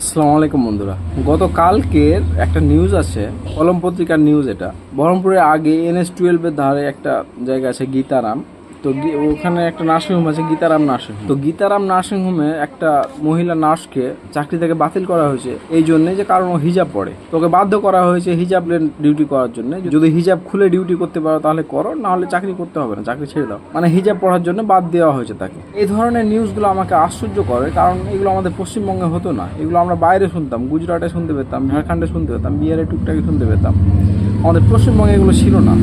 আসসালামু আলাইকুম বন্ধুরা। গতকালকের একটা নিউজ আছে, কলম পত্রিকার নিউজ। এটা বহরমপুরের আগে NH-12 ধারে একটা জায়গা আছে গীতারাম। তো ওখানে একটা নার্সিংহোম আছে, গীতারাম নার্সিংহোম। তো গীতারাম নার্সিংহোমে একটা মহিলা নার্সকে চাকরি থেকে বাতিল করা হয়েছে এই জন্যে যে কারণ ও হিজাব পরে। তোকে বাধ্য করা হয়েছে হিজাব ডিউটি করার জন্য। যদি হিজাব খুলে ডিউটি করতে পারো তাহলে করো, না হলে চাকরি করতে হবে না, চাকরি ছেড়ে দাও। মানে হিজাব পড়ার জন্য বাদ দেওয়া হয়েছে তাকে। এই ধরনের নিউজগুলো আমাকে আশ্চর্য করে, কারণ এগুলো আমাদের পশ্চিমবঙ্গে হতো না। এগুলো আমরা বাইরে শুনতাম, গুজরাটে শুনতে পেতাম, ঝাড়খণ্ডে শুনতে পেতাম, বিহারে টুকটাকি শুনতে পেতাম। আমাদের পশ্চিমবঙ্গে এগুলো ছিল না।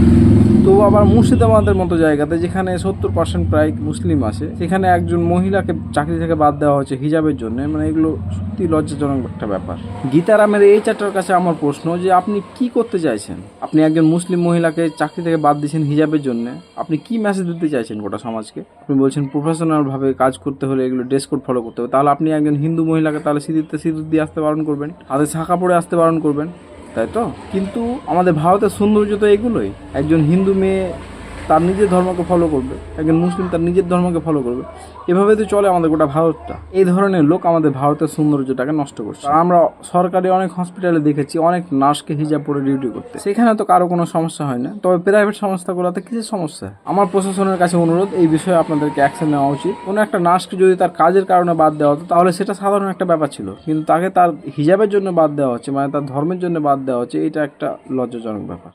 তো আবার মুর্শিদাবাদের মতো জায়গাতে, যেখানে 70% প্রায় মুসলিম আছে, সেখানে একজন মহিলাকে চাকরি থেকে বাদ দেওয়া হয়েছে হিজাবের জন্য। মানে এগুলো সত্যি লজ্জাজনক একটা ব্যাপার। গীতারামের এই চারটার কাছে আমার প্রশ্ন যে আপনি কি করতে চাইছেন? আপনি একজন মুসলিম মহিলাকে চাকরি থেকে বাদ দিয়েছেন হিজাবের জন্য, আপনি কি মেসেজ দিতে চাইছেন গোটা সমাজকে? আপনি বলছেন প্রফেশনাল ভাবে কাজ করতে হলে এগুলো ড্রেস কোড ফলো করতে হবে, তাহলে আপনি একজন হিন্দু মহিলাকে তাহলে সিঁদুর দিয়ে আসতে বারণ করবেন, হাতে শাঁখা পরে আসতে বারণ করবেন, তাই তো? কিন্তু আমাদের ভারতের সৌন্দর্য তো এগুলোই। একজন হিন্দু মেয়ে তার নিজের ধর্মকে ফলো করবে, একজন মুসলিম তার নিজের ধর্মকে ফলো করবে। এভাবে তো চলে আমাদের গোটা ভারতটা। এই ধরনের লোক আমাদের ভারতের সৌন্দর্যটাকে নষ্ট করছে। আর আমরা সরকারি অনেক হসপিটালে দেখেছি অনেক নার্সকে হিজাব পরে ডিউটি করতে, সেখানে তো কারো কোনো সমস্যা হয় না। তবে প্রাইভেট সংস্থাগুলোতে কিছু সমস্যা। আমার প্রশাসনের কাছে অনুরোধ, এই বিষয়ে আপনাদেরকে অ্যাকশন নেওয়া উচিত। কোনো একটা নার্সকে যদি তার কাজের কারণে বাদ দেওয়া হতো তাহলে সেটা সাধারণ একটা ব্যাপার ছিল, কিন্তু তাকে তার হিজাবের জন্য বাদ দেওয়া হচ্ছে, মানে তার ধর্মের জন্য বাদ দেওয়া হচ্ছে। এটা একটা লজ্জাজনক ব্যাপার।